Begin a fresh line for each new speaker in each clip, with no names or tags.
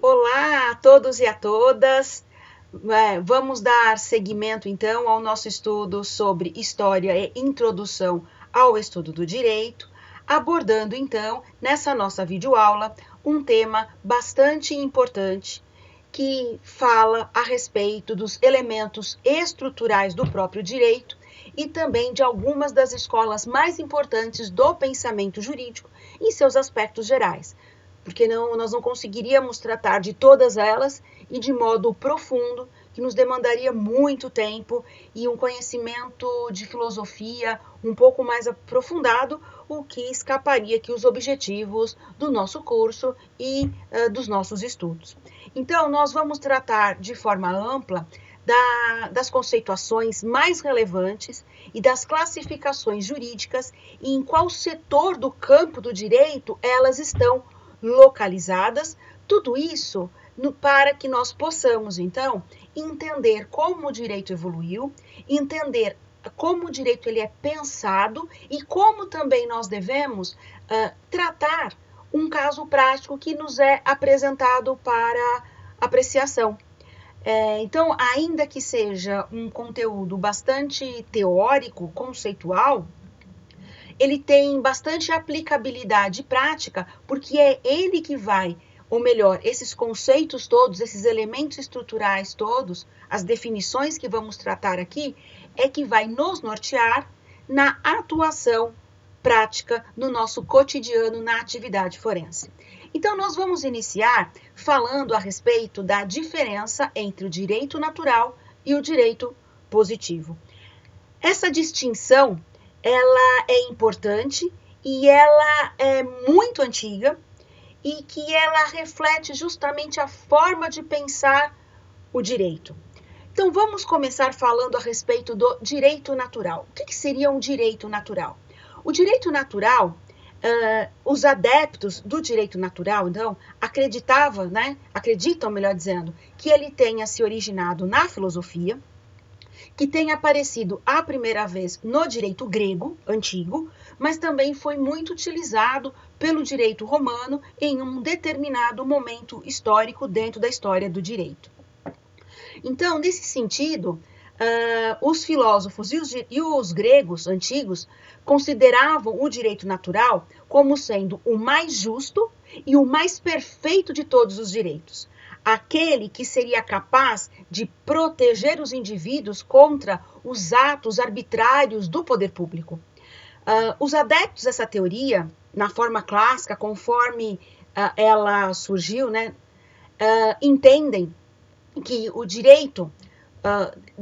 Olá a todos e a todas. Vamos dar seguimento então ao nosso estudo sobre História e Introdução ao Estudo do Direito, abordando então nessa nossa videoaula um tema bastante importante que fala a respeito dos elementos estruturais do próprio direito e também de algumas das escolas mais importantes do pensamento jurídico em seus aspectos gerais, porque nós não conseguiríamos tratar de todas elas e de modo profundo, que nos demandaria muito tempo e um conhecimento de filosofia um pouco mais aprofundado, o que escaparia aqui os objetivos do nosso curso e dos nossos estudos. Então, nós vamos tratar de forma ampla das conceituações mais relevantes e das classificações jurídicas e em qual setor do campo do direito elas estão localizadas, tudo isso para que nós possamos, então, entender como o direito evoluiu, entender como o direito ele é pensado e como também nós devemos tratar um caso prático que nos é apresentado para apreciação. Então, ainda que seja um conteúdo bastante teórico, conceitual, ele tem bastante aplicabilidade prática, porque é ele que vai, ou melhor, esses conceitos todos, esses elementos estruturais todos, as definições que vamos tratar aqui, é que vai nos nortear na atuação prática no nosso cotidiano na atividade forense. Então, nós vamos iniciar falando a respeito da diferença entre o direito natural e o direito positivo. Essa distinção ela é importante e ela é muito antiga e que ela reflete justamente a forma de pensar o direito. Então, vamos começar falando a respeito do direito natural. O que seria um direito natural? O direito natural, os adeptos do direito natural, então, acreditam, melhor dizendo, que ele tenha se originado na filosofia, que tem aparecido a primeira vez no direito grego antigo, mas também foi muito utilizado pelo direito romano em um determinado momento histórico dentro da história do direito. Então, nesse sentido, os filósofos e os gregos antigos consideravam o direito natural como sendo o mais justo e o mais perfeito de todos os direitos. Aquele que seria capaz de proteger os indivíduos contra os atos arbitrários do poder público. Os adeptos dessa teoria, na forma clássica, conforme ela surgiu, entendem que o direito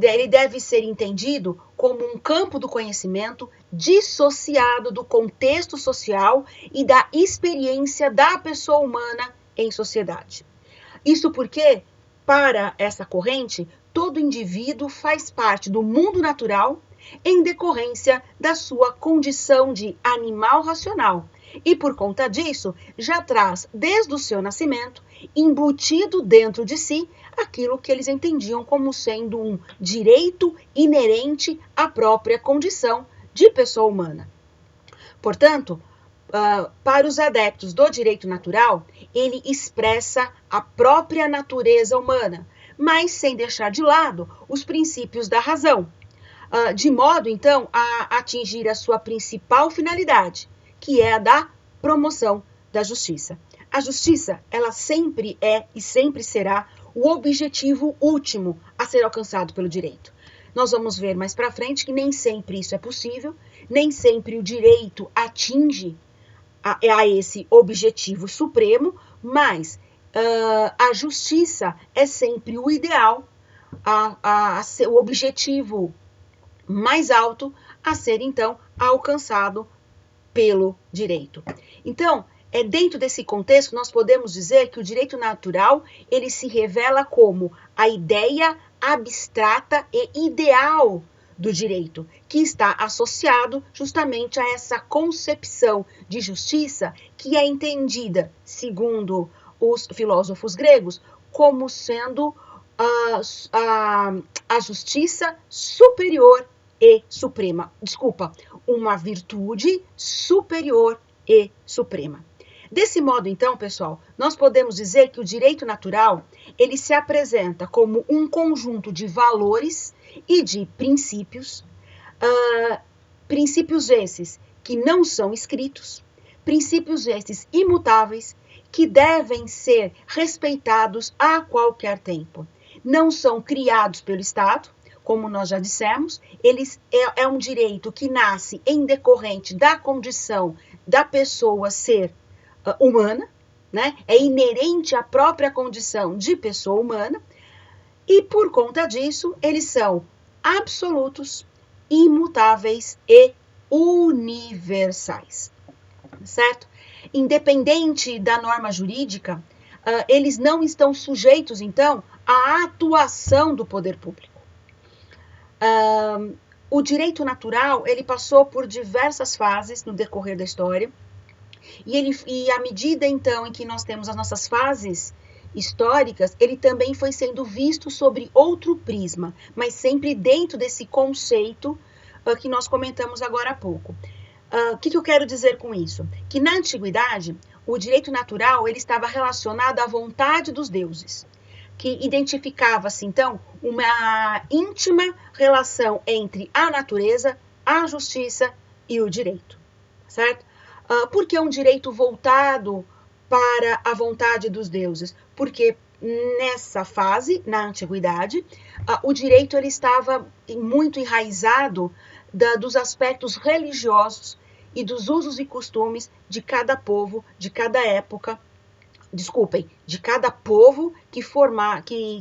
ele deve ser entendido como um campo do conhecimento dissociado do contexto social e da experiência da pessoa humana em sociedade. Isso porque, para essa corrente, todo indivíduo faz parte do mundo natural em decorrência da sua condição de animal racional e, por conta disso, já traz, desde o seu nascimento, embutido dentro de si aquilo que eles entendiam como sendo um direito inerente à própria condição de pessoa humana. Portanto, para os adeptos do direito natural, ele expressa a própria natureza humana, mas sem deixar de lado os princípios da razão, de modo, então, a atingir a sua principal finalidade, que é a da promoção da justiça. A justiça, ela sempre é e sempre será o objetivo último a ser alcançado pelo direito. Nós vamos ver mais para frente que nem sempre isso é possível, nem sempre o direito atinge a esse objetivo supremo, mas a justiça é sempre o ideal, o objetivo mais alto a ser, então, alcançado pelo direito. Então, dentro desse contexto, nós podemos dizer que o direito natural, ele se revela como a ideia abstrata e ideal do direito, que está associado justamente a essa concepção de justiça que é entendida, segundo os filósofos gregos, como sendo a justiça superior e suprema. Desculpa, uma virtude superior e suprema. Desse modo, então, pessoal, nós podemos dizer que o direito natural, ele se apresenta como um conjunto de valores e de princípios, princípios esses que não são escritos, princípios esses imutáveis, que devem ser respeitados a qualquer tempo. Não são criados pelo Estado, como nós já dissemos, é um direito que nasce em decorrente da condição da pessoa ser humana, né? É inerente à própria condição de pessoa humana, e por conta disso, eles são absolutos, imutáveis e universais, certo? Independente da norma jurídica, eles não estão sujeitos, então, à atuação do poder público. O direito natural, ele passou por diversas fases no decorrer da história, e à medida, então, em que nós temos as nossas fases históricas, ele também foi sendo visto sobre outro prisma, mas sempre dentro desse conceito que nós comentamos agora há pouco. O que eu quero dizer com isso? Que na antiguidade, o direito natural ele estava relacionado à vontade dos deuses, que identificava-se, então, uma íntima relação entre a natureza, a justiça e o direito, certo? Por que um direito voltado para a vontade dos deuses? Porque nessa fase, na antiguidade, o direito ele estava muito enraizado dos aspectos religiosos e dos usos e costumes de cada povo, de cada época, de cada povo que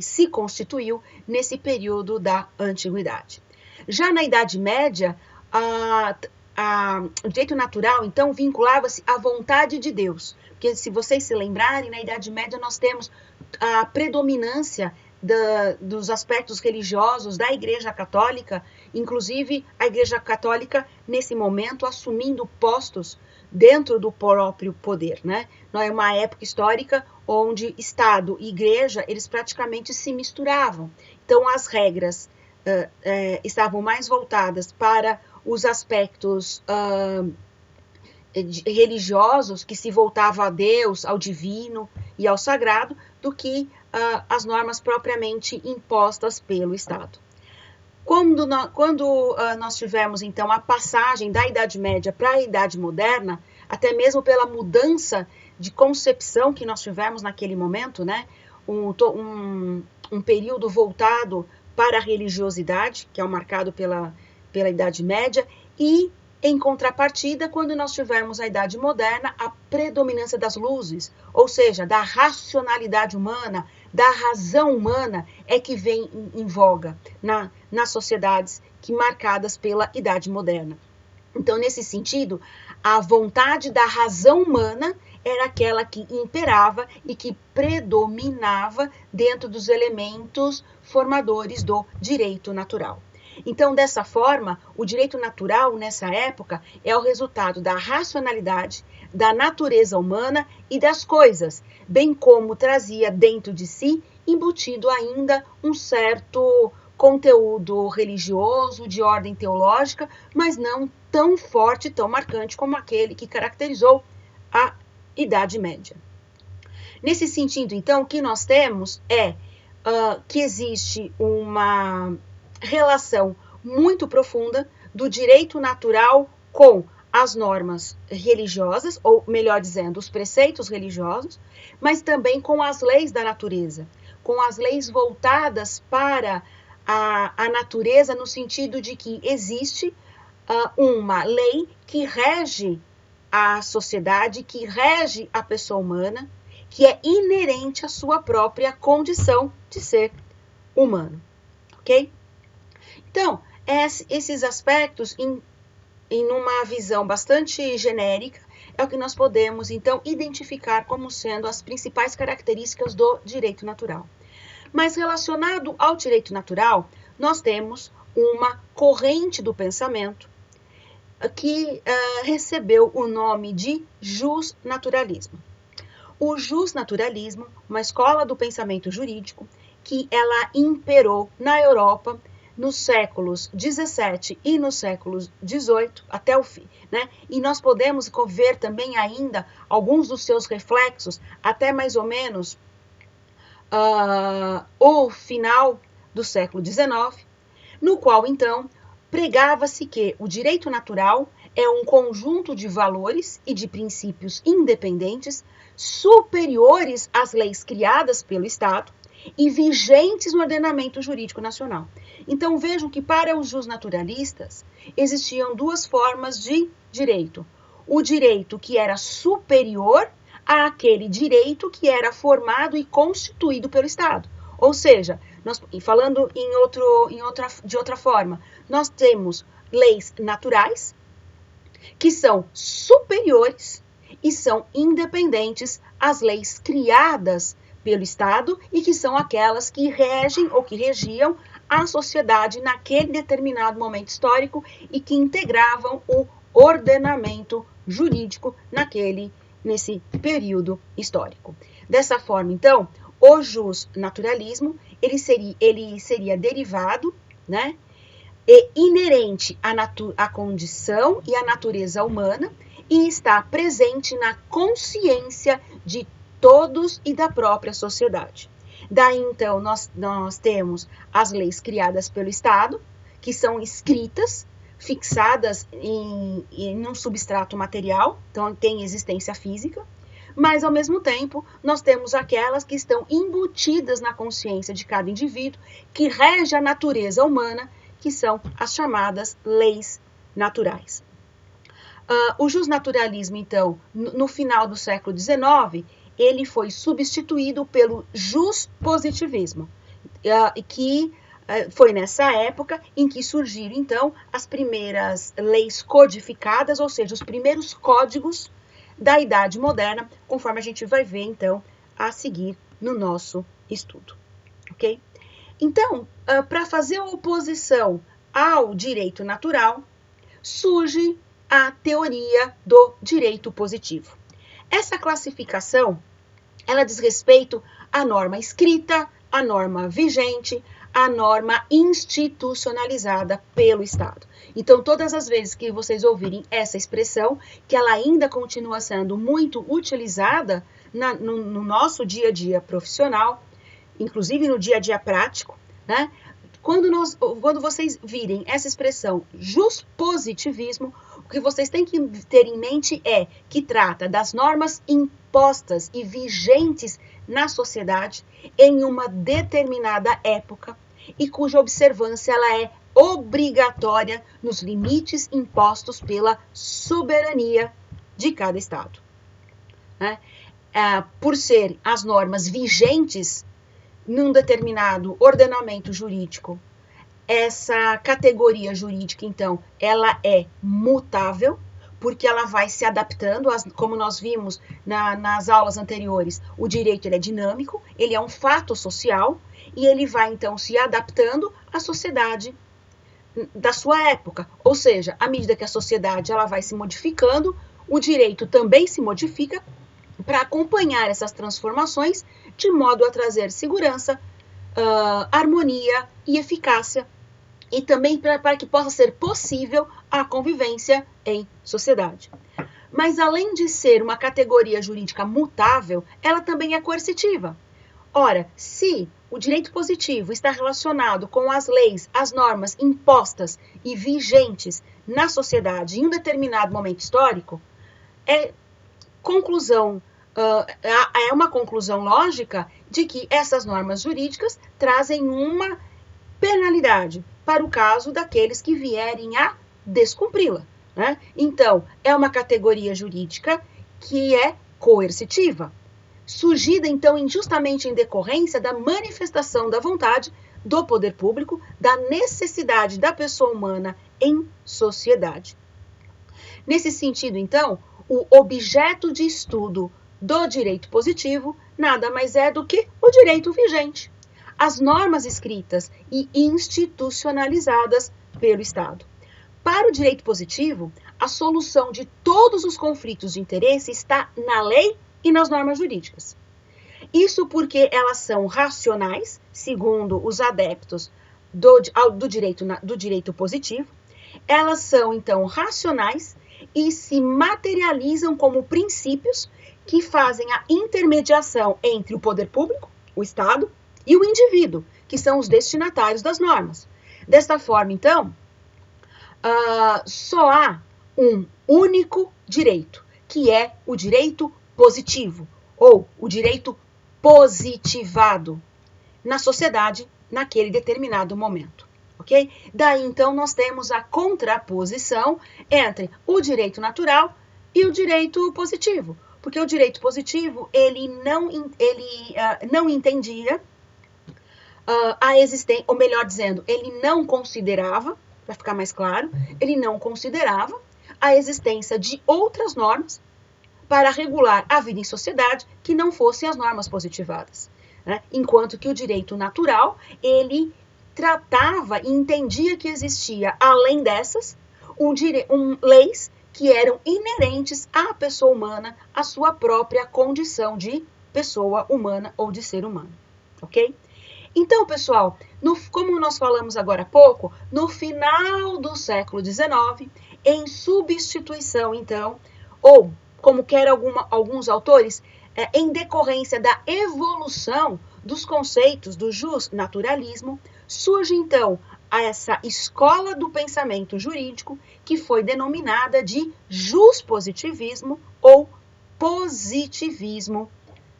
se constituiu nesse período da antiguidade. Já na Idade Média, o direito natural, então, vinculava-se à vontade de Deus. Porque, se vocês se lembrarem, na Idade Média nós temos a predominância dos aspectos religiosos da Igreja Católica, inclusive a Igreja Católica, nesse momento, assumindo postos dentro do próprio poder, né? Não é uma época histórica onde Estado e Igreja, eles praticamente se misturavam. Então, as regras estavam mais voltadas para os aspectos religiosos, que se voltavam a Deus, ao divino e ao sagrado, do que as normas propriamente impostas pelo Estado. Quando nós tivemos, então, a passagem da Idade Média para a Idade Moderna, até mesmo pela mudança de concepção que nós tivemos naquele momento, né? Um período voltado para a religiosidade, que é o marcado pela Idade Média, e, em contrapartida, quando nós tivermos a Idade Moderna, a predominância das luzes, ou seja, da racionalidade humana, da razão humana, é que vem em voga nas sociedades marcadas pela Idade Moderna. Então, nesse sentido, a vontade da razão humana era aquela que imperava e que predominava dentro dos elementos formadores do direito natural. Então, dessa forma, o direito natural, nessa época, é o resultado da racionalidade, da natureza humana e das coisas, bem como trazia dentro de si, embutido ainda, um certo conteúdo religioso, de ordem teológica, mas não tão forte, tão marcante como aquele que caracterizou a Idade Média. Nesse sentido, então, o que nós temos é que existe uma relação muito profunda do direito natural com as normas religiosas, ou melhor dizendo, os preceitos religiosos, mas também com as leis da natureza, com as leis voltadas para a natureza, no sentido de que existe uma lei que rege a sociedade, que rege a pessoa humana, que é inerente à sua própria condição de ser humano, ok? Então, esses aspectos, em uma visão bastante genérica, é o que nós podemos, então, identificar como sendo as principais características do direito natural. Mas relacionado ao direito natural, nós temos uma corrente do pensamento que recebeu o nome de justnaturalismo. O justnaturalismo, uma escola do pensamento jurídico, que ela imperou na Europa nos séculos 17 e no século 18, até o fim, né? E nós podemos ver também ainda alguns dos seus reflexos até mais ou menos o final do século 19, no qual, então, pregava-se que o direito natural é um conjunto de valores e de princípios independentes superiores às leis criadas pelo Estado e vigentes no ordenamento jurídico nacional. Então, vejam que para os justnaturalistas existiam duas formas de direito. O direito que era superior àquele direito que era formado e constituído pelo Estado. Ou seja, falando de outra forma, nós temos leis naturais que são superiores e são independentes às leis criadas pelo Estado e que são aquelas que regem ou que regiam a sociedade naquele determinado momento histórico e que integravam o ordenamento jurídico nesse período histórico. Dessa forma, então, o justnaturalismo ele seria derivado, né, e inerente à condição e à natureza humana e está presente na consciência de todos e da própria sociedade. Daí, então, nós temos as leis criadas pelo Estado, que são escritas, fixadas em um substrato material, então tem existência física, mas, ao mesmo tempo, nós temos aquelas que estão embutidas na consciência de cada indivíduo, que rege a natureza humana, que são as chamadas leis naturais. O justnaturalismo, então, no final do século XIX, ele foi substituído pelo juspositivismo, que foi nessa época em que surgiram, então, as primeiras leis codificadas, ou seja, os primeiros códigos da Idade Moderna, conforme a gente vai ver, então, a seguir no nosso estudo, ok? Então, para fazer a oposição ao direito natural, surge a teoria do direito positivo. Essa classificação, ela diz respeito à norma escrita, à norma vigente, à norma institucionalizada pelo Estado. Então, todas as vezes que vocês ouvirem essa expressão, que ela ainda continua sendo muito utilizada no nosso dia a dia profissional, inclusive no dia a dia prático, né? Quando vocês virem essa expressão juspositivismo, o que vocês têm que ter em mente é que trata das normas impostas e vigentes na sociedade em uma determinada época e cuja observância ela é obrigatória nos limites impostos pela soberania de cada Estado. Né? Por ser as normas vigentes num determinado ordenamento jurídico, essa categoria jurídica, então, ela é mutável, porque ela vai se adaptando, como nós vimos nas aulas anteriores, o direito ele é dinâmico, ele é um fato social, e ele vai, então, se adaptando à sociedade da sua época. Ou seja, à medida que a sociedade ela vai se modificando, o direito também se modifica para acompanhar essas transformações, de modo a trazer segurança, harmonia e eficácia, e também para que possa ser possível a convivência em sociedade. Mas, além de ser uma categoria jurídica mutável, ela também é coercitiva. Ora, se o direito positivo está relacionado com as leis, as normas impostas e vigentes na sociedade em um determinado momento histórico, é uma conclusão lógica de que essas normas jurídicas trazem uma penalidade para o caso daqueles que vierem a descumpri-la, né? Então, é uma categoria jurídica que é coercitiva, surgida, então, justamente em decorrência da manifestação da vontade do poder público, da necessidade da pessoa humana em sociedade. Nesse sentido, então, o objeto de estudo do direito positivo nada mais é do que o direito vigente, as normas escritas e institucionalizadas pelo Estado. Para o direito positivo, a solução de todos os conflitos de interesse está na lei e nas normas jurídicas. Isso porque elas são racionais, segundo os adeptos do direito positivo, elas são, então, racionais e se materializam como princípios que fazem a intermediação entre o poder público, o Estado, e o indivíduo, que são os destinatários das normas. Desta forma, então, só há um único direito, que é o direito positivo, ou o direito positivado na sociedade naquele determinado momento, ok? Daí, então, nós temos a contraposição entre o direito natural e o direito positivo, porque o direito positivo, ele não entendia a existência, ou melhor dizendo, ele não considerava, para ficar mais claro, ele não considerava a existência de outras normas para regular a vida em sociedade que não fossem as normas positivadas, né? Enquanto que o direito natural, ele tratava e entendia que existia, além dessas, leis que eram inerentes à pessoa humana, à sua própria condição de pessoa humana ou de ser humano, ok? Então, pessoal, como nós falamos agora há pouco, no final do século XIX, em substituição, então, ou, como querem alguns autores, em decorrência da evolução dos conceitos do justnaturalismo, surge, então, essa escola do pensamento jurídico que foi denominada de juspositivismo ou positivismo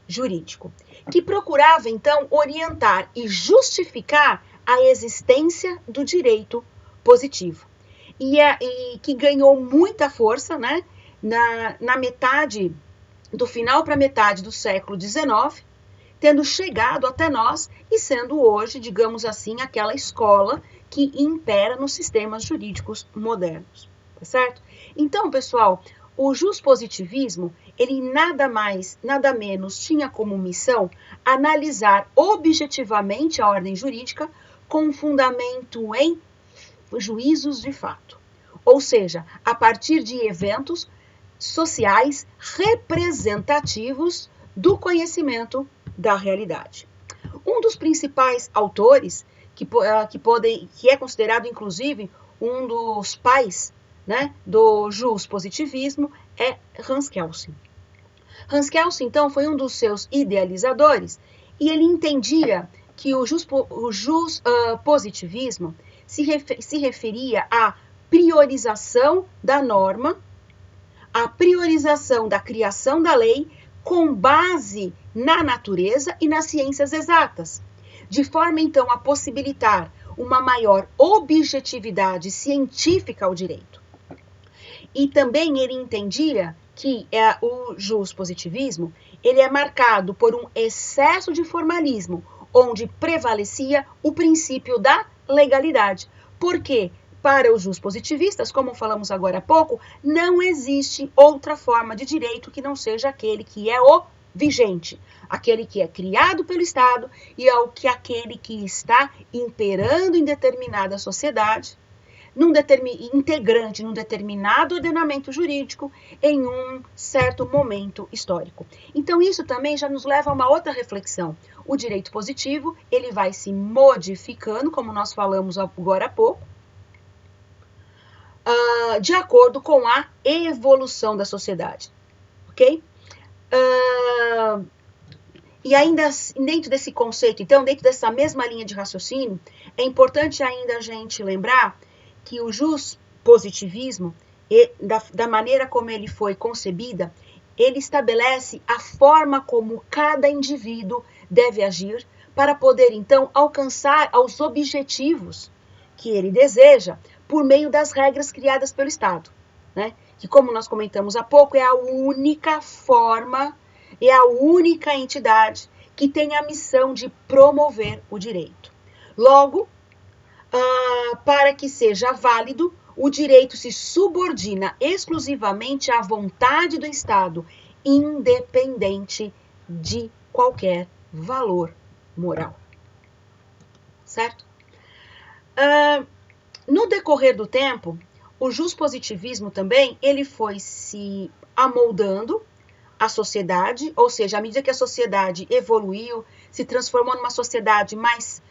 jurídico, que procurava, então, orientar e justificar a existência do direito positivo. E que ganhou muita força, né, na metade, do final para metade do século XIX, tendo chegado até nós e sendo hoje, digamos assim, aquela escola que impera nos sistemas jurídicos modernos, tá certo? Então, pessoal, o juspositivismo, ele nada mais, nada menos tinha como missão analisar objetivamente a ordem jurídica com fundamento em juízos de fato, ou seja, a partir de eventos sociais representativos do conhecimento da realidade. Um dos principais autores, que é considerado inclusive um dos pais, né, do juspositivismo, é Hans Kelsen. Hans Kelsen, então, foi um dos seus idealizadores e ele entendia que o juspositivismo se referia à priorização da norma, à priorização da criação da lei com base na natureza e nas ciências exatas, de forma, então, a possibilitar uma maior objetividade científica ao direito. E também ele entendia que o juspositivismo, ele é marcado por um excesso de formalismo, onde prevalecia o princípio da legalidade. Porque, para os juspositivistas, como falamos agora há pouco, não existe outra forma de direito que não seja aquele que é o vigente, aquele que é criado pelo Estado e aquele que está imperando em determinada sociedade, integrante num determinado ordenamento jurídico em um certo momento histórico. Então, isso também já nos leva a uma outra reflexão. O direito positivo, ele vai se modificando, como nós falamos agora há pouco, de acordo com a evolução da sociedade, ok? E ainda dentro desse conceito, então, dentro dessa mesma linha de raciocínio, é importante ainda a gente lembrar que o juspositivismo, da maneira como ele foi concebida, ele estabelece a forma como cada indivíduo deve agir para poder, então, alcançar os objetivos que ele deseja por meio das regras criadas pelo Estado, né? Que, como nós comentamos há pouco, é a única forma, é a única entidade que tem a missão de promover o direito. Logo, para que seja válido, o direito se subordina exclusivamente à vontade do Estado, independente de qualquer valor moral. Certo? No decorrer do tempo, o juspositivismo também, ele foi se amoldando à sociedade, ou seja, à medida que a sociedade evoluiu, se transformou numa sociedade mais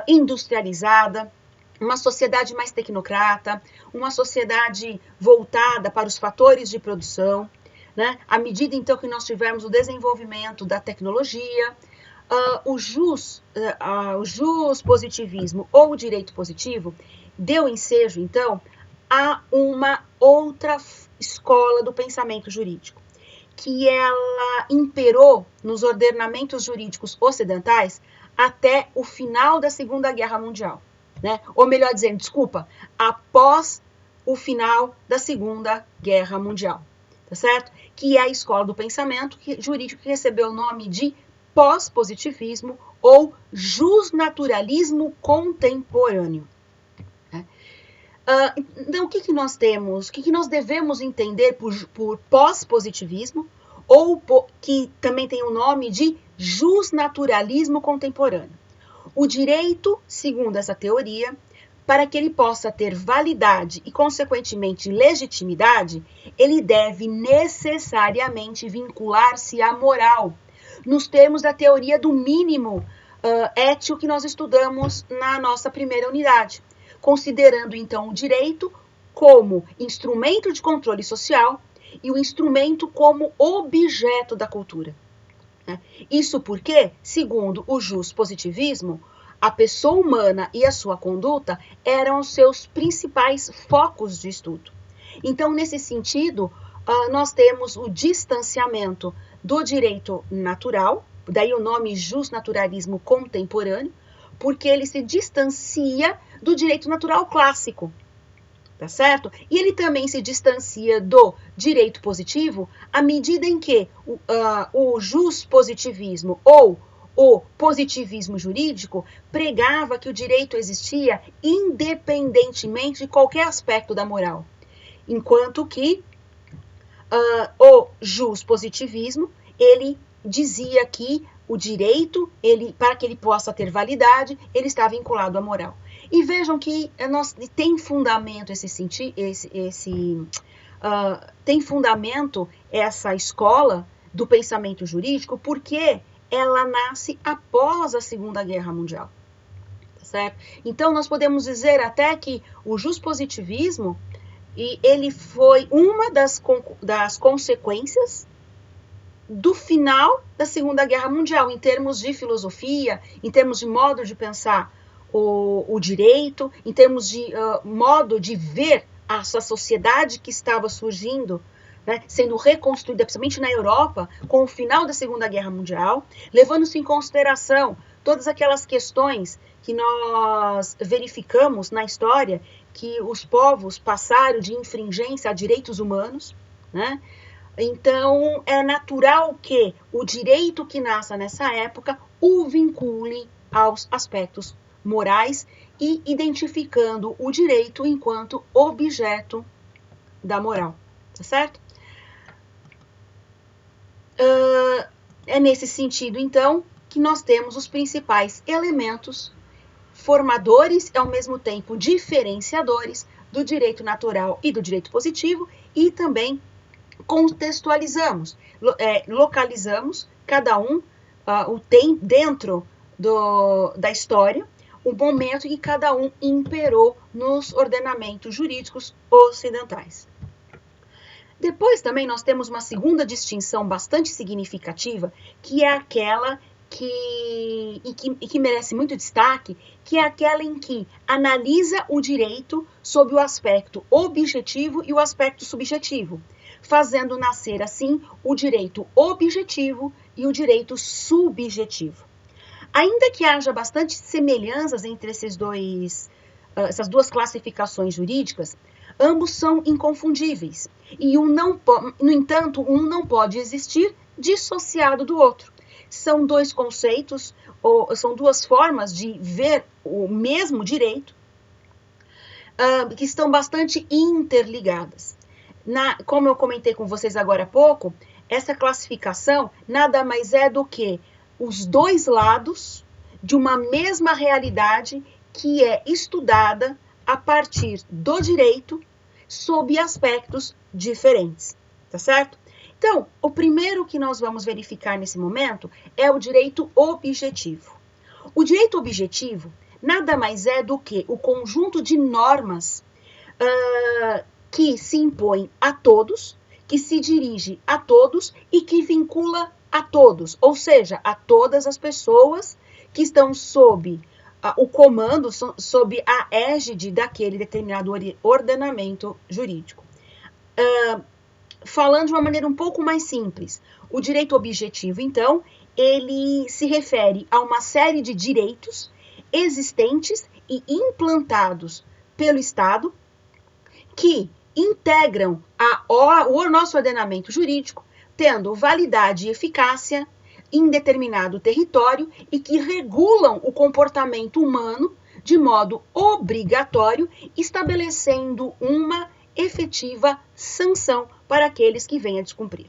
industrializada, uma sociedade mais tecnocrata, uma sociedade voltada para os fatores de produção, né? À medida, então, que nós tivemos o desenvolvimento da tecnologia, o jus positivismo ou o direito positivo deu ensejo, então, a uma outra escola do pensamento jurídico, que ela imperou nos ordenamentos jurídicos ocidentais até o final da Segunda Guerra Mundial, né? Ou melhor dizendo, desculpa, após o final da Segunda Guerra Mundial, tá certo? Que é a escola do pensamento jurídico que recebeu o nome de pós-positivismo ou justnaturalismo contemporâneo. Então, o que nós temos? O que nós devemos entender por pós-positivismo, ou que também tem o nome de justnaturalismo contemporâneo? O direito, segundo essa teoria, para que ele possa ter validade e, consequentemente, legitimidade, ele deve necessariamente vincular-se à moral, nos termos da teoria do mínimo ético que nós estudamos na nossa primeira unidade, considerando, então, o direito como instrumento de controle social e o instrumento como objeto da cultura. Isso porque, segundo o positivismo, a pessoa humana e a sua conduta eram os seus principais focos de estudo. Então, nesse sentido, nós temos o distanciamento do direito natural, daí o nome justnaturalismo contemporâneo, porque ele se distancia do direito natural clássico, tá certo? E ele também se distancia do direito positivo à medida em que o positivismo ou o positivismo jurídico pregava que o direito existia independentemente de qualquer aspecto da moral, enquanto que o positivismo, ele dizia que o direito, para que ele possa ter validade, ele está vinculado à moral. E vejam que tem fundamento tem fundamento essa escola do pensamento jurídico, porque ela nasce após a Segunda Guerra Mundial, tá certo? Então, nós podemos dizer até que o positivismo, ele foi uma das consequências do final da Segunda Guerra Mundial, em termos de filosofia, em termos de modo de pensar o direito, em termos de modo de ver essa sociedade que estava surgindo, né, sendo reconstruída, principalmente na Europa, com o final da Segunda Guerra Mundial, levando-se em consideração todas aquelas questões que nós verificamos na história, que os povos passaram de infringência a direitos humanos, né? Então, é natural que o direito que nasça nessa época o vincule aos aspectos morais e identificando o direito enquanto objeto da moral, tá certo? É nesse sentido, então, que nós temos os principais elementos formadores e, ao mesmo tempo, diferenciadores do direito natural e do direito positivo, e também contextualizamos, localizamos cada um dentro da história, o momento em que cada um imperou nos ordenamentos jurídicos ocidentais. Depois também nós temos uma segunda distinção bastante significativa, que é aquela que merece muito destaque, que é aquela em que analisa o direito sob o aspecto objetivo e o aspecto subjetivo, fazendo nascer, assim, o direito objetivo e o direito subjetivo. Ainda que haja bastante semelhanças entre essas duas classificações jurídicas, ambos são inconfundíveis, e no entanto, um não pode existir dissociado do outro. São dois conceitos, ou são duas formas de ver o mesmo direito, que estão bastante interligadas. Como eu comentei com vocês agora há pouco, essa classificação nada mais é do que os dois lados de uma mesma realidade que é estudada a partir do direito sob aspectos diferentes, tá certo? Então, o primeiro que nós vamos verificar nesse momento é o direito objetivo. O direito objetivo nada mais é do que o conjunto de normas que se impõe a todos, que se dirige a todos e que vincula a todos, ou seja, a todas as pessoas que estão sob o comando, sob a égide daquele determinado ordenamento jurídico. Falando de uma maneira um pouco mais simples, o direito objetivo, então, ele se refere a uma série de direitos existentes e implantados pelo Estado que integram o nosso ordenamento jurídico, tendo validade e eficácia em determinado território e que regulam o comportamento humano de modo obrigatório, estabelecendo uma efetiva sanção para aqueles que venham a descumprir.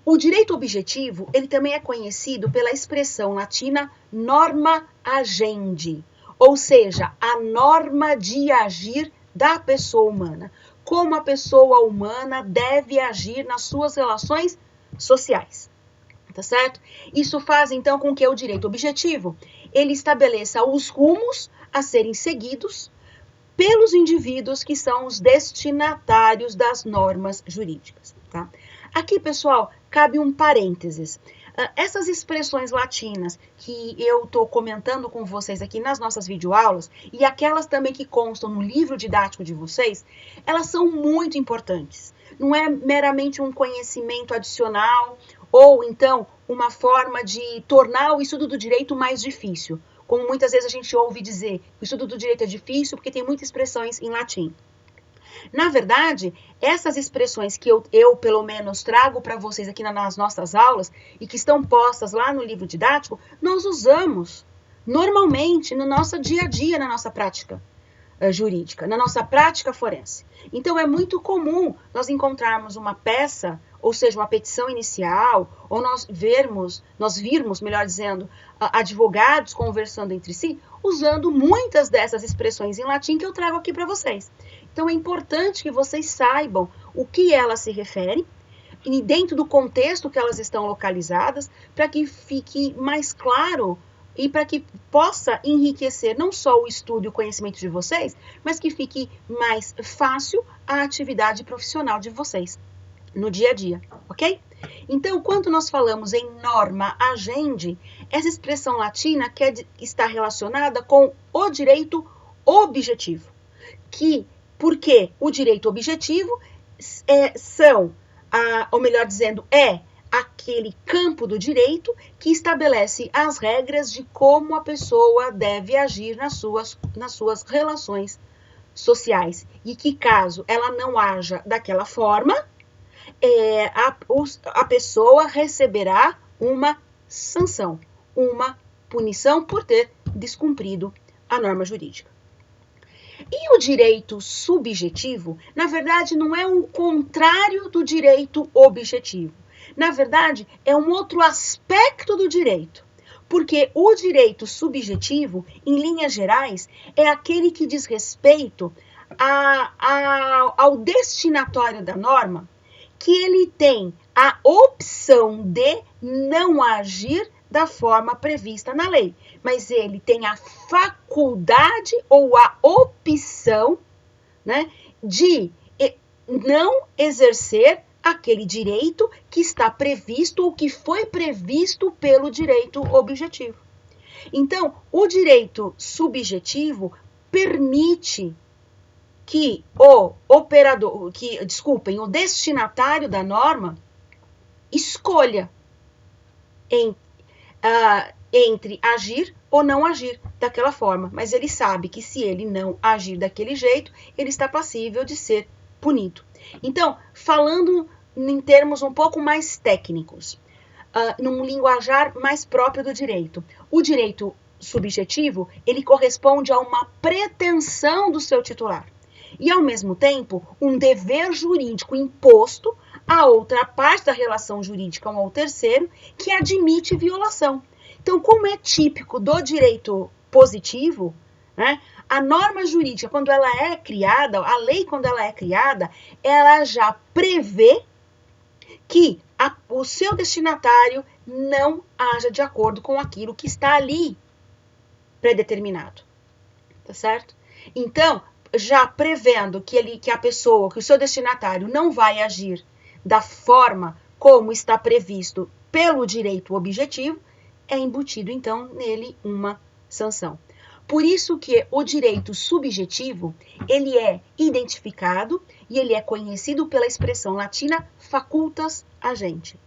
O direito objetivo, ele também é conhecido pela expressão latina norma agendi, ou seja, a norma de agir da pessoa humana, como a pessoa humana deve agir nas suas relações sociais, tá certo? Isso faz, então, com que o direito objetivo, ele estabeleça os rumos a serem seguidos pelos indivíduos que são os destinatários das normas jurídicas, tá? Aqui, pessoal, cabe um parênteses. Essas expressões latinas que eu estou comentando com vocês aqui nas nossas videoaulas e aquelas também que constam no livro didático de vocês, elas são muito importantes. Não é meramente um conhecimento adicional ou, então, uma forma de tornar o estudo do direito mais difícil. Como muitas vezes a gente ouve dizer, o estudo do direito é difícil porque tem muitas expressões em latim. Na verdade, essas expressões que eu pelo menos trago para vocês aqui nas nossas aulas e que estão postas lá no livro didático, nós usamos normalmente no nosso dia a dia, na nossa prática jurídica, na nossa prática forense. Então, é muito comum nós encontrarmos uma peça, ou seja, uma petição inicial, ou nós virmos, melhor dizendo, advogados conversando entre si, usando muitas dessas expressões em latim que eu trago aqui para vocês. Então, é importante que vocês saibam o que elas se referem e dentro do contexto que elas estão localizadas, para que fique mais claro e para que possa enriquecer não só o estudo e o conhecimento de vocês, mas que fique mais fácil a atividade profissional de vocês no dia a dia, ok? Então, quando nós falamos em norma agendi, essa expressão latina está relacionada com o direito objetivo, porque o direito objetivo ou melhor dizendo, é aquele campo do direito que estabelece as regras de como a pessoa deve agir nas suas relações sociais. E que caso ela não haja daquela forma, a pessoa receberá uma sanção, uma punição por ter descumprido a norma jurídica. E o direito subjetivo, na verdade, não é o contrário do direito objetivo. Na verdade, é um outro aspecto do direito, porque o direito subjetivo, em linhas gerais, é aquele que diz respeito ao destinatário da norma, que ele tem a opção de não agir da forma prevista na lei, mas ele tem a faculdade ou a opção, né, de não exercer aquele direito que está previsto ou que foi previsto pelo direito objetivo. Então, o direito subjetivo permite que o destinatário da norma escolha entre agir ou não agir daquela forma, mas ele sabe que se ele não agir daquele jeito, ele está passível de ser punido. Então, falando em termos um pouco mais técnicos, num linguajar mais próprio do direito, o direito subjetivo, ele corresponde a uma pretensão do seu titular e, ao mesmo tempo, um dever jurídico imposto a outra parte da relação jurídica ou ao terceiro que admite violação. Então, como é típico do direito positivo, né, a norma jurídica, quando ela é criada, a lei, quando ela é criada, ela já prevê que o seu destinatário não haja de acordo com aquilo que está ali predeterminado. tá certo? Então, já prevendo que a pessoa, que o seu destinatário não vai agir da forma como está previsto pelo direito objetivo, é embutido, então, nele uma sanção. Por isso que o direito subjetivo, ele é identificado e ele é conhecido pela expressão latina facultas agente.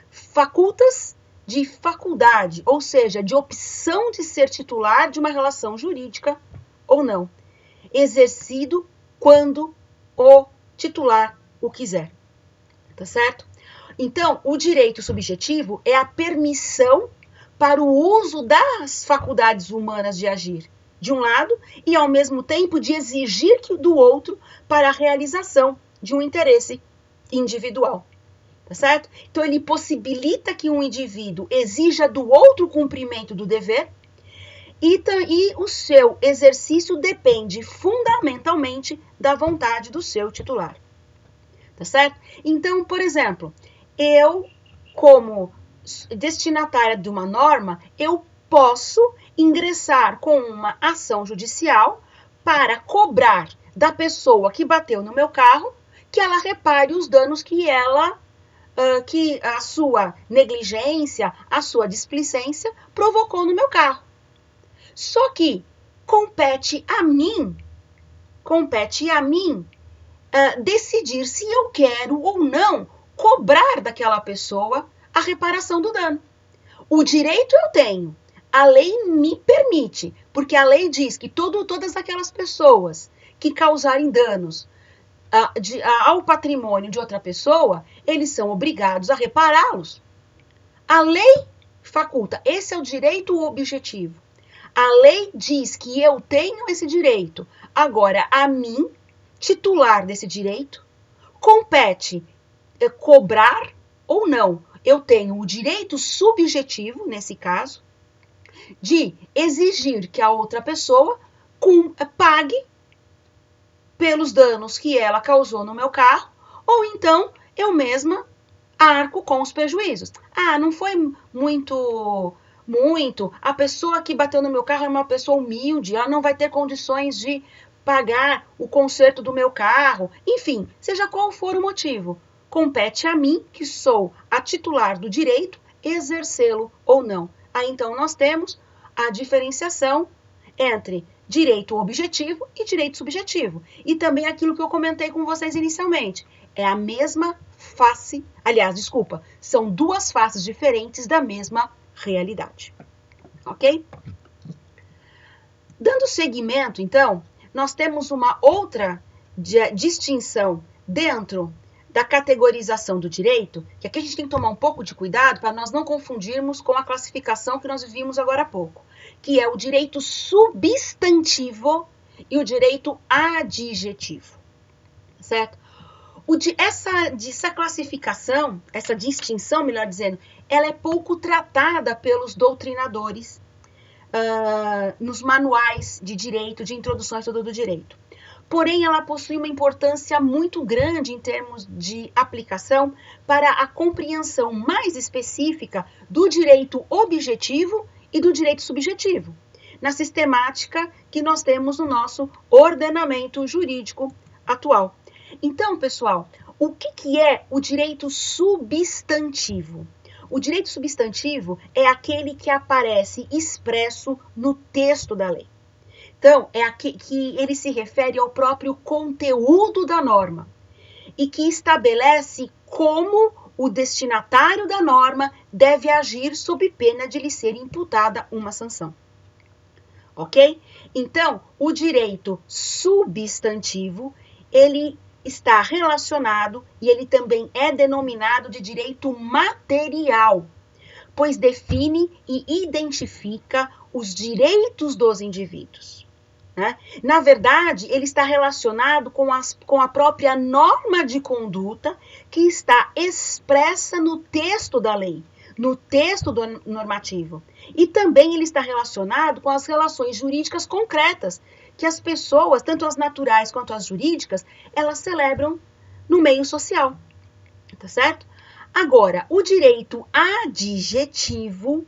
Facultas de faculdade, ou seja, de opção de ser titular de uma relação jurídica ou não, exercido quando o titular o quiser, tá certo? Então, o direito subjetivo é a permissão para o uso das faculdades humanas de agir, de um lado, e ao mesmo tempo de exigir do outro para a realização de um interesse individual, tá certo? Então, ele possibilita que um indivíduo exija do outro o cumprimento do dever e o seu exercício depende fundamentalmente da vontade do seu titular, tá certo? Então, por exemplo, eu, como destinatária de uma norma, eu posso ingressar com uma ação judicial para cobrar da pessoa que bateu no meu carro que ela repare os danos que que a sua negligência, a sua displicência provocou no meu carro. Só que compete a mim decidir se eu quero ou não cobrar daquela pessoa a reparação do dano. O direito eu tenho, a lei me permite, porque a lei diz que todas aquelas pessoas que causarem danos ao patrimônio de outra pessoa, eles são obrigados a repará-los. A lei faculta, esse é o direito objetivo. A lei diz que eu tenho esse direito. Agora, a mim, titular desse direito, compete cobrar ou não. Eu tenho o direito subjetivo, nesse caso, de exigir que a outra pessoa pague pelos danos que ela causou no meu carro, ou então eu mesma arco com os prejuízos. Ah, não foi muito, a pessoa que bateu no meu carro é uma pessoa humilde, ela não vai ter condições de pagar o conserto do meu carro. Enfim, seja qual for o motivo, compete a mim, que sou a titular do direito, exercê-lo ou não. Aí então nós temos a diferenciação entre direito objetivo e direito subjetivo. E também aquilo que eu comentei com vocês inicialmente. É a mesma face, são duas faces diferentes da mesma realidade. Ok? Dando seguimento, então, nós temos uma outra distinção dentro da categorização do direito, que aqui a gente tem que tomar um pouco de cuidado para nós não confundirmos com a classificação que nós vimos agora há pouco, que é o direito substantivo e o direito adjetivo, certo? Essa classificação, essa distinção, melhor dizendo, ela é pouco tratada pelos doutrinadores nos manuais de direito, de introdução ao estudo do direito. Porém, ela possui uma importância muito grande em termos de aplicação para a compreensão mais específica do direito objetivo e do direito subjetivo, na sistemática que nós temos no nosso ordenamento jurídico atual. Então, pessoal, o que é o direito substantivo? O direito substantivo é aquele que aparece expresso no texto da lei. Então, é aquele que ele se refere ao próprio conteúdo da norma e que estabelece como o destinatário da norma deve agir sob pena de lhe ser imputada uma sanção. Ok? Então, o direito substantivo, ele está relacionado e ele também é denominado de direito material, pois define e identifica os direitos dos indivíduos. Né? Na verdade, ele está relacionado com a própria norma de conduta que está expressa no texto da lei, no texto do normativo. E também ele está relacionado com as relações jurídicas concretas que as pessoas, tanto as naturais quanto as jurídicas, elas celebram no meio social. Tá certo? Agora, o direito adjetivo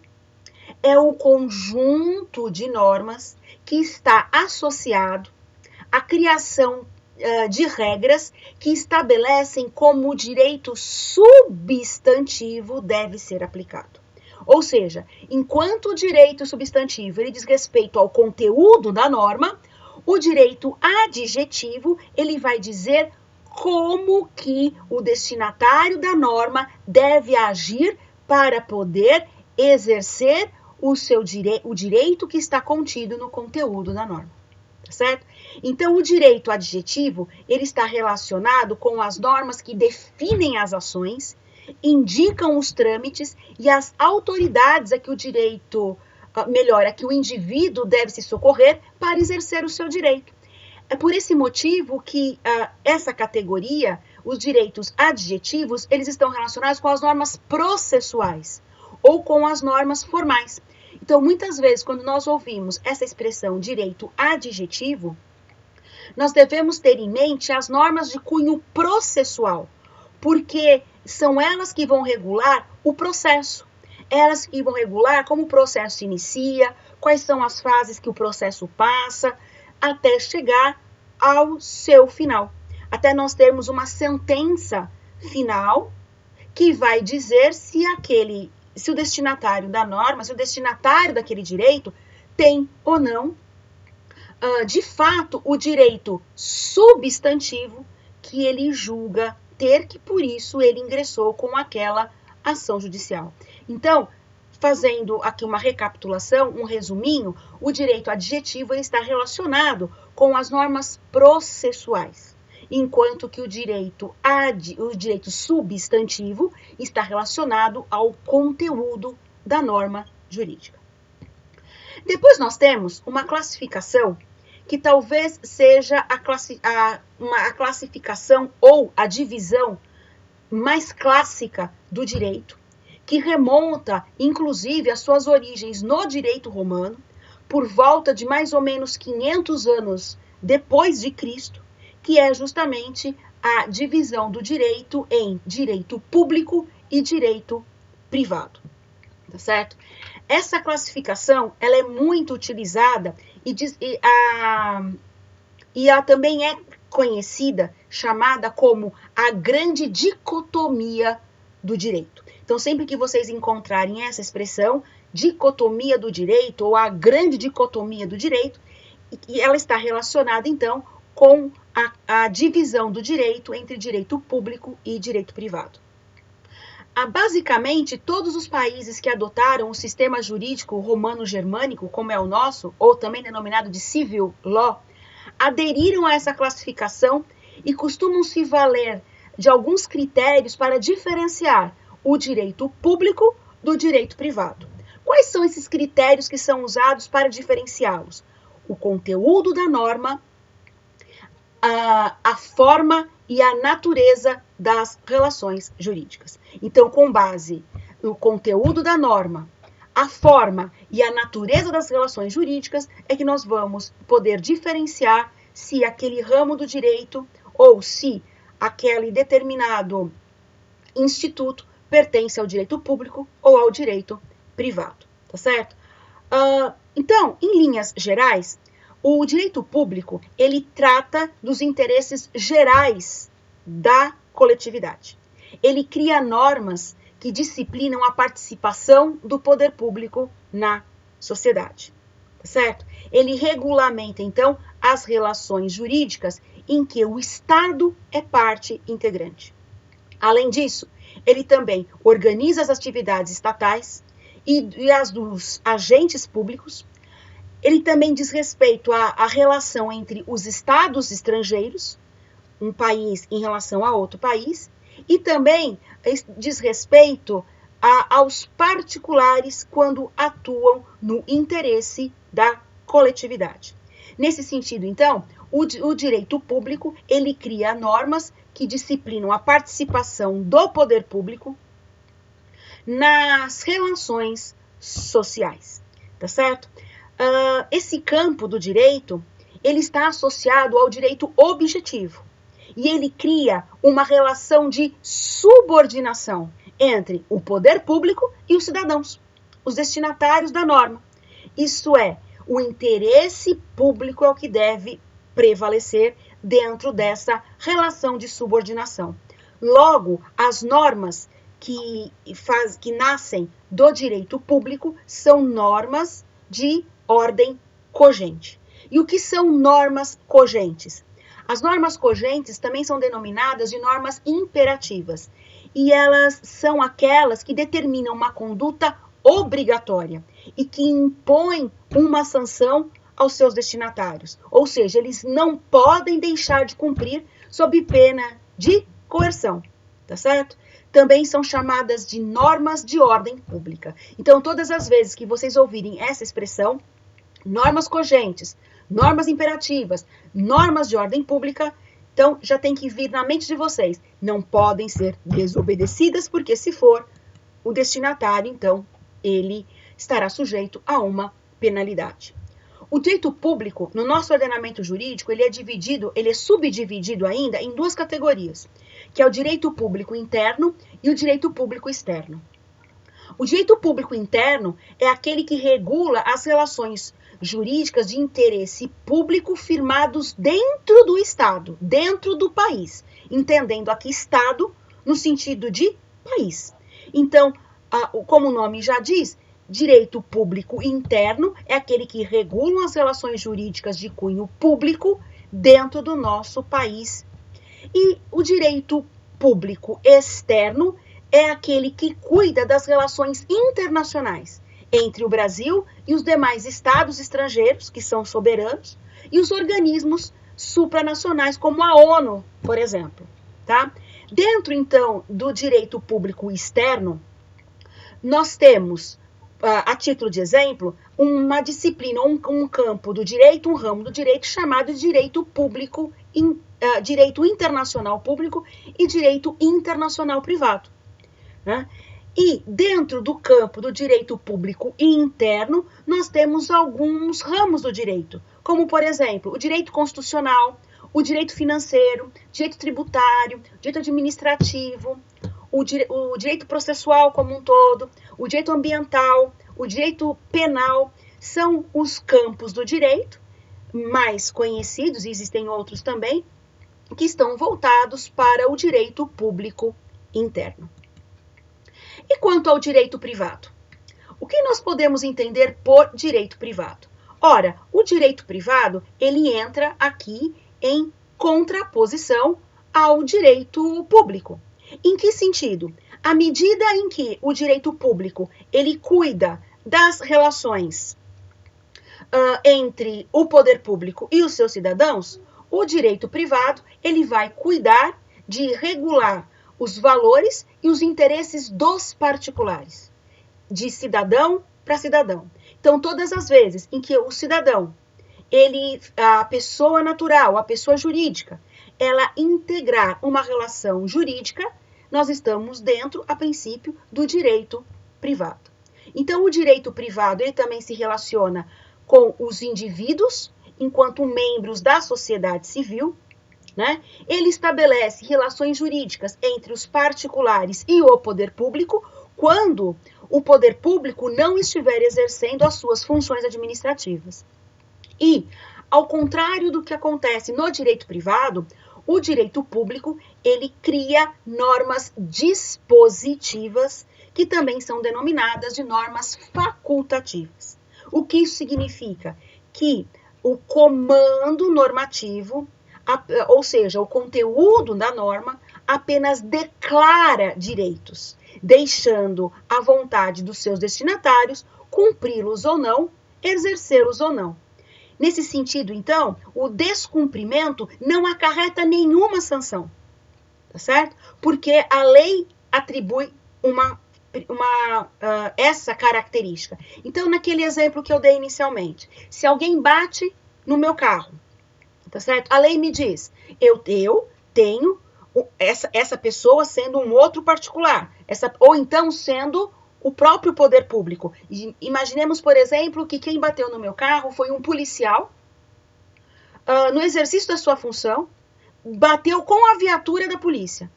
é o conjunto de normas que está associado à criação de regras que estabelecem como o direito substantivo deve ser aplicado. Ou seja, enquanto o direito substantivo ele diz respeito ao conteúdo da norma, o direito adjetivo ele vai dizer como que o destinatário da norma deve agir para poder exercer o direito que está contido no conteúdo da norma. Tá certo? Então, o direito adjetivo, ele está relacionado com as normas que definem as ações, indicam os trâmites e as autoridades a que o direito, a que o indivíduo deve se socorrer para exercer o seu direito. É por esse motivo que essa categoria, os direitos adjetivos, eles estão relacionados com as normas processuais ou com as normas formais. Então, muitas vezes, quando nós ouvimos essa expressão direito adjetivo, nós devemos ter em mente as normas de cunho processual, porque são elas que vão regular o processo. Elas que vão regular como o processo inicia, quais são as fases que o processo passa, até chegar ao seu final. Até nós termos uma sentença final que vai dizer se o destinatário da norma, se o destinatário daquele direito tem ou não, de fato, o direito substantivo que ele julga ter, que por isso ele ingressou com aquela ação judicial. Então, fazendo aqui uma recapitulação, um resuminho, o direito adjetivo está relacionado com as normas processuais, enquanto que o direito substantivo está relacionado ao conteúdo da norma jurídica. Depois nós temos uma classificação que talvez seja a classificação ou a divisão mais clássica do direito, que remonta, inclusive, às suas origens no direito romano, por volta de mais ou menos 500 anos depois de Cristo, que é justamente a divisão do direito em direito público e direito privado, tá certo? Essa classificação, ela é muito utilizada e ela também é conhecida, chamada como a grande dicotomia do direito. Então, sempre que vocês encontrarem essa expressão, dicotomia do direito, ou a grande dicotomia do direito, e ela está relacionada, então, com a divisão do direito entre direito público e direito privado. Basicamente, todos os países que adotaram o sistema jurídico romano-germânico, como é o nosso, ou também denominado de civil law, aderiram a essa classificação e costumam se valer de alguns critérios para diferenciar o direito público do direito privado. Quais são esses critérios que são usados para diferenciá-los? O conteúdo da norma, a forma e a natureza das relações jurídicas. Então, com base no conteúdo da norma, a forma e a natureza das relações jurídicas, é que nós vamos poder diferenciar se aquele ramo do direito ou se aquele determinado instituto pertence ao direito público ou ao direito privado, tá certo? Então, em linhas gerais, o direito público, ele trata dos interesses gerais da coletividade. Ele cria normas que disciplinam a participação do poder público na sociedade, tá certo? Ele regulamenta, então, as relações jurídicas em que o Estado é parte integrante. Além disso, ele também organiza as atividades estatais e as dos agentes públicos. Ele também diz respeito à relação entre os estados estrangeiros, um país em relação a outro país, e também diz respeito aos particulares quando atuam no interesse da coletividade. Nesse sentido, então, o direito público, ele cria normas que disciplinam a participação do poder público nas relações sociais, tá certo? Esse campo do direito, ele está associado ao direito objetivo e ele cria uma relação de subordinação entre o poder público e os cidadãos. os destinatários da norma. Isso é, o interesse público é o que deve prevalecer dentro dessa relação de subordinação. Logo, as normas que nascem do direito público são normas de ordem cogente. E o que são normas cogentes? As normas cogentes também são denominadas de normas imperativas. E elas são aquelas que determinam uma conduta obrigatória e que impõem uma sanção aos seus destinatários. Ou seja, eles não podem deixar de cumprir sob pena de coerção, tá certo? Também são chamadas de normas de ordem pública. Então, todas as vezes que vocês ouvirem essa expressão, normas cogentes, normas imperativas, normas de ordem pública, então já tem que vir na mente de vocês. Não podem ser desobedecidas, porque se for, o destinatário, então, ele estará sujeito a uma penalidade. O direito público, no nosso ordenamento jurídico, ele é subdividido ainda em duas categorias, que é o direito público interno e o direito público externo. O direito público interno é aquele que regula as relações jurídicas de interesse público firmados dentro do Estado, dentro do país, entendendo aqui Estado no sentido de país. Então, como o nome já diz, direito público interno é aquele que regula as relações jurídicas de cunho público dentro do nosso país. E o direito público externo é aquele que cuida das relações internacionais entre o Brasil e os demais estados estrangeiros, que são soberanos, e os organismos supranacionais, como a ONU, por exemplo. Tá? Dentro, então, do direito público externo, nós temos, a título de exemplo, uma disciplina, um campo do direito, um ramo do direito chamado de direito público, direito internacional público e direito internacional privado. Né? E dentro do campo do direito público interno, nós temos alguns ramos do direito, como, por exemplo, o direito constitucional, o direito financeiro, direito tributário, direito administrativo, o direito processual como um todo, o direito ambiental, o direito penal, são os campos do direito mais conhecidos, e existem outros também, que estão voltados para o direito público interno. E quanto ao direito privado? O que nós podemos entender por direito privado? Ora, o direito privado, ele entra aqui em contraposição ao direito público. Em que sentido? À medida em que o direito público, ele cuida das relações entre o poder público e os seus cidadãos, o direito privado, ele vai cuidar de regular os valores e os interesses dos particulares, de cidadão para cidadão. Então, todas as vezes em que o cidadão, a pessoa natural, a pessoa jurídica, ela integrar uma relação jurídica, nós estamos dentro, a princípio, do direito privado. Então, o direito privado, ele também se relaciona com os indivíduos, enquanto membros da sociedade civil, né? Ele estabelece relações jurídicas entre os particulares e o poder público quando o poder público não estiver exercendo as suas funções administrativas. E, ao contrário do que acontece no direito privado, o direito público, ele cria normas dispositivas, que também são denominadas de normas facultativas. O que isso significa? Que o comando normativo, ou seja, o conteúdo da norma, apenas declara direitos, deixando à vontade dos seus destinatários cumpri-los ou não, exercê-los ou não. Nesse sentido, então, o descumprimento não acarreta nenhuma sanção, tá certo? Porque a lei atribui essa característica. Então, naquele exemplo que eu dei inicialmente, se alguém bate no meu carro, tá certo? A lei me diz, eu tenho essa pessoa sendo um outro particular, ou então sendo o próprio poder público. Imaginemos, por exemplo, que quem bateu no meu carro foi um policial, no exercício da sua função, bateu com a viatura da polícia,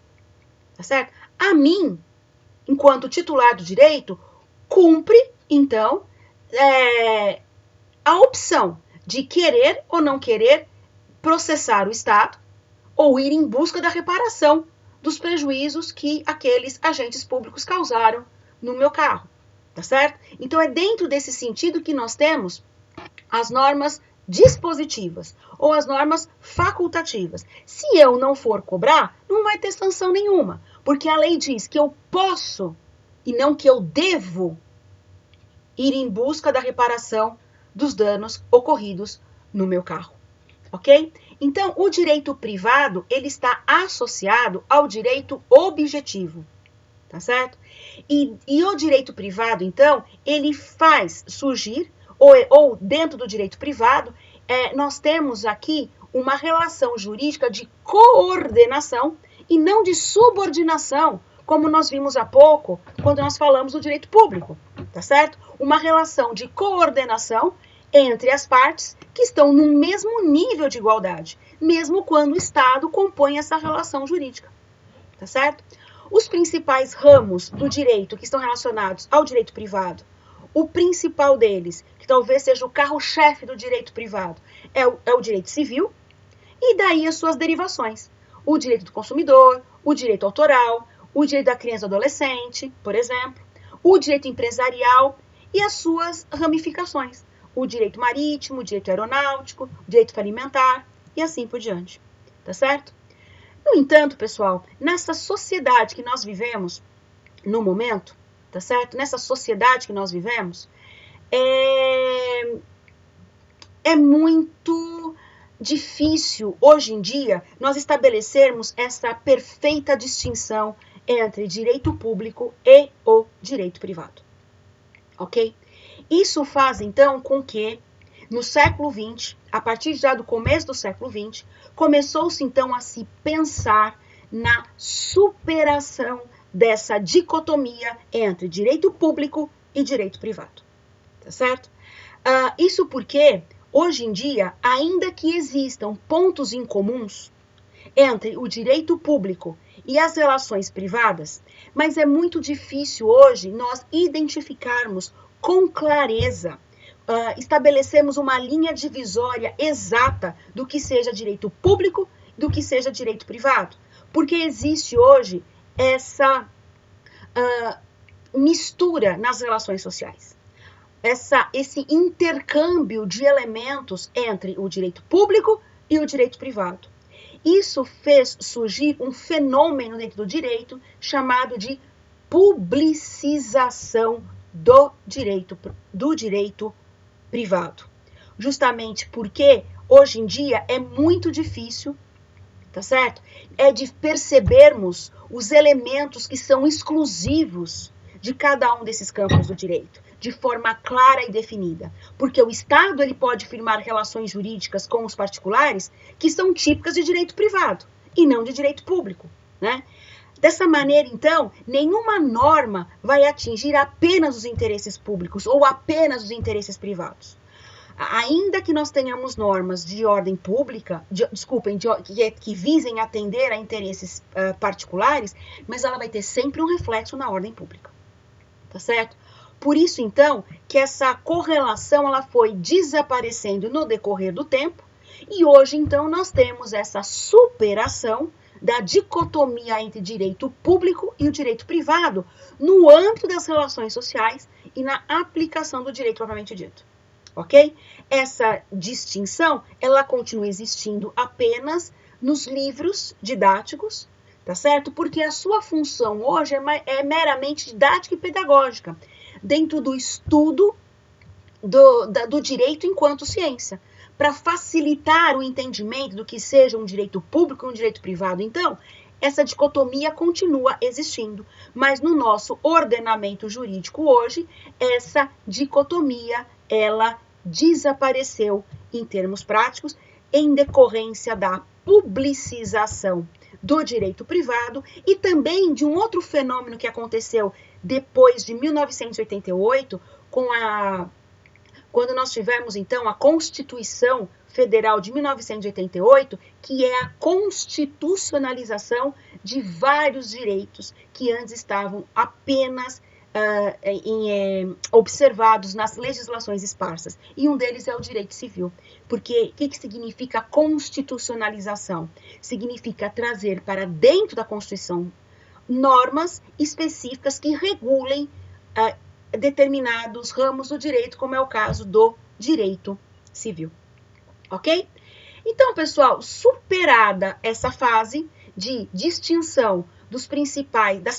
tá certo? A mim, enquanto titular do direito, cumpre então, a opção de querer ou não querer processar o Estado ou ir em busca da reparação dos prejuízos que aqueles agentes públicos causaram no meu carro, tá certo? Então, é dentro desse sentido que nós temos as normas dispositivas ou as normas facultativas. Se eu não for cobrar, não vai ter sanção nenhuma, porque a lei diz que eu posso e não que eu devo ir em busca da reparação dos danos ocorridos no meu carro, ok? Então, o direito privado, ele está associado ao direito objetivo, tá certo? E o direito privado, então, ele faz surgir, ou dentro do direito privado, nós temos aqui uma relação jurídica de coordenação e não de subordinação, como nós vimos há pouco, quando nós falamos do direito público, tá certo? Uma relação de coordenação entre as partes que estão no mesmo nível de igualdade, mesmo quando o Estado compõe essa relação jurídica, tá certo? Os principais ramos do direito que estão relacionados ao direito privado, o principal deles, que talvez seja o carro-chefe do direito privado, é o direito civil, e daí as suas derivações. O direito do consumidor, o direito autoral, o direito da criança e do adolescente, por exemplo, o direito empresarial e as suas ramificações. O direito marítimo, o direito aeronáutico, o direito alimentar e assim por diante, tá certo? No entanto, pessoal, nessa sociedade que nós vivemos no momento, tá certo? Nessa sociedade que nós vivemos, é muito difícil, hoje em dia, nós estabelecermos essa perfeita distinção entre direito público e o direito privado, ok? Isso faz, então, com que, no século XX, a partir já do começo do século XX, começou-se, então, a se pensar na superação dessa dicotomia entre direito público e direito privado, tá certo? Isso porque, hoje em dia, ainda que existam pontos incomuns entre o direito público e as relações privadas, mas é muito difícil hoje nós identificarmos com clareza, estabelecemos uma linha divisória exata do que seja direito público e do que seja direito privado. Porque existe hoje essa mistura nas relações sociais. Esse intercâmbio de elementos entre o direito público e o direito privado. Isso fez surgir um fenômeno dentro do direito chamado de publicização do direito privado. Justamente porque hoje em dia é muito difícil, tá certo? É de percebermos os elementos que são exclusivos de cada um desses campos do direito, de forma clara e definida. Porque o Estado ele pode firmar relações jurídicas com os particulares que são típicas de direito privado e não de direito público, né? Dessa maneira, então, nenhuma norma vai atingir apenas os interesses públicos ou apenas os interesses privados. Ainda que nós tenhamos normas de ordem pública, que visem atender a interesses particulares, mas ela vai ter sempre um reflexo na ordem pública, tá certo? Por isso, então, que essa correlação ela foi desaparecendo no decorrer do tempo e hoje, então, nós temos essa superação da dicotomia entre direito público e o direito privado no âmbito das relações sociais e na aplicação do direito propriamente dito, ok? Essa distinção, ela continua existindo apenas nos livros didáticos, tá certo? Porque a sua função hoje é meramente didática e pedagógica, dentro do estudo do direito enquanto ciência, para facilitar o entendimento do que seja um direito público e um direito privado. Então, essa dicotomia continua existindo, mas no nosso ordenamento jurídico hoje, essa dicotomia, ela desapareceu em termos práticos, em decorrência da publicização do direito privado e também de um outro fenômeno que aconteceu depois de 1988, quando nós tivemos, então, a Constituição Federal de 1988, que é a constitucionalização de vários direitos que antes estavam apenas observados nas legislações esparsas. E um deles é o direito civil. Porque o que significa constitucionalização? Significa trazer para dentro da Constituição normas específicas que regulem determinados ramos do direito, como é o caso do direito civil. Ok? Então, pessoal, superada essa fase de distinção das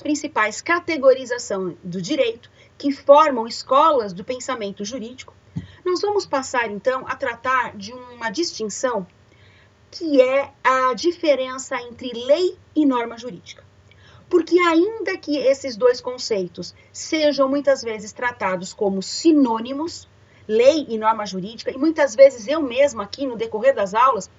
principais categorizações do direito, que formam escolas do pensamento jurídico, nós vamos passar, então, a tratar de uma distinção que é a diferença entre lei e norma jurídica. Porque ainda que esses dois conceitos sejam muitas vezes tratados como sinônimos, lei e norma jurídica, e muitas vezes eu mesma aqui no decorrer das aulas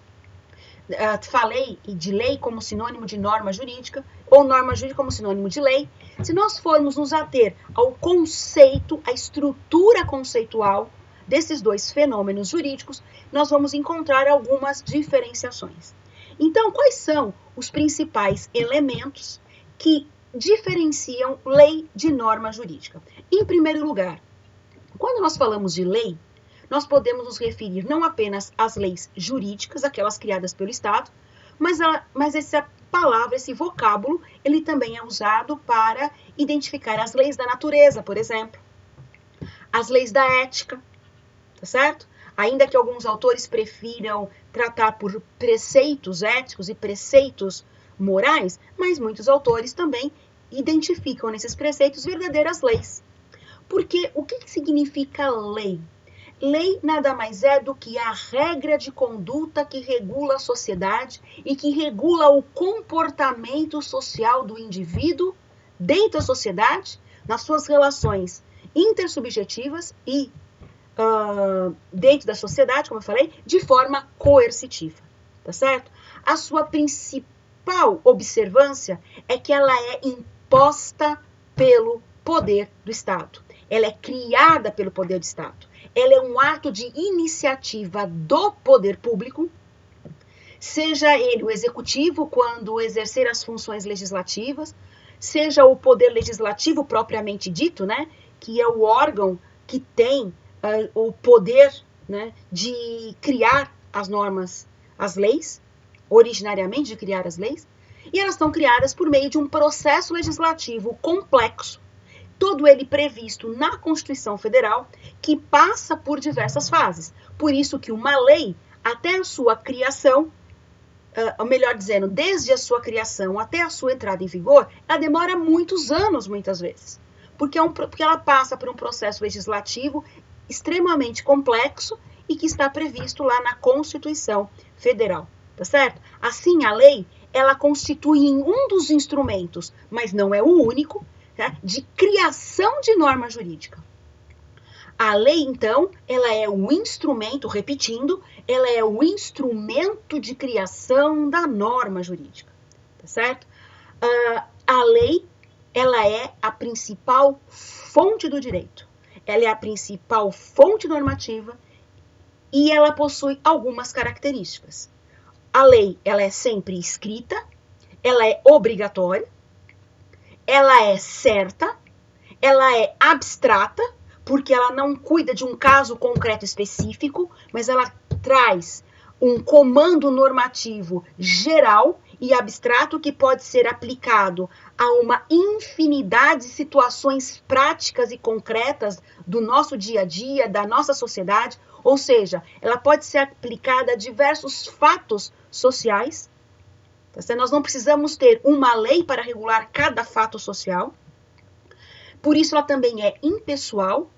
falei de lei como sinônimo de norma jurídica, ou norma jurídica como sinônimo de lei, se nós formos nos ater ao conceito, à estrutura conceitual desses dois fenômenos jurídicos, nós vamos encontrar algumas diferenciações. Então, quais são os principais elementos que diferenciam lei de norma jurídica? Em primeiro lugar, quando nós falamos de lei, nós podemos nos referir não apenas às leis jurídicas, aquelas criadas pelo Estado, mas essa palavra, esse vocábulo, ele também é usado para identificar as leis da natureza, por exemplo, as leis da ética, tá certo? Ainda que alguns autores prefiram tratar por preceitos éticos e preceitos morais, mas muitos autores também identificam nesses preceitos verdadeiras leis. Porque o que significa lei? Lei nada mais é do que a regra de conduta que regula a sociedade e que regula o comportamento social do indivíduo dentro da sociedade, nas suas relações intersubjetivas e dentro da sociedade, como eu falei, de forma coercitiva, tá certo? A sua principal observância é que ela é imposta pelo poder do Estado. Ela é criada pelo poder do Estado. Ela é um ato de iniciativa do poder público, seja ele o executivo, quando exercer as funções legislativas, seja o poder legislativo propriamente dito, né, que é o órgão que tem o poder, né, de criar as normas, as leis, originariamente de criar as leis, e elas são criadas por meio de um processo legislativo complexo, todo ele previsto na Constituição Federal, que passa por diversas fases. Por isso que uma lei, até a sua criação, ou melhor dizendo, desde a sua criação até a sua entrada em vigor, ela demora muitos anos, muitas vezes. Porque ela passa por um processo legislativo extremamente complexo e que está previsto lá na Constituição Federal, tá certo? Assim, a lei, ela constitui um dos instrumentos, mas não é o único, tá, de criação de norma jurídica. A lei, então, ela é o instrumento, repetindo, ela é o instrumento de criação da norma jurídica, tá certo? A lei, ela é a principal fonte do direito. Ela é a principal fonte normativa e ela possui algumas características. A lei, ela é sempre escrita, ela é obrigatória, ela é certa, ela é abstrata, porque ela não cuida de um caso concreto específico, mas ela traz um comando normativo geral e abstrato que pode ser aplicado a uma infinidade de situações práticas e concretas do nosso dia a dia, da nossa sociedade, ou seja, ela pode ser aplicada a diversos fatos sociais. Nós não precisamos ter uma lei para regular cada fato social. Por isso, ela também é impessoal,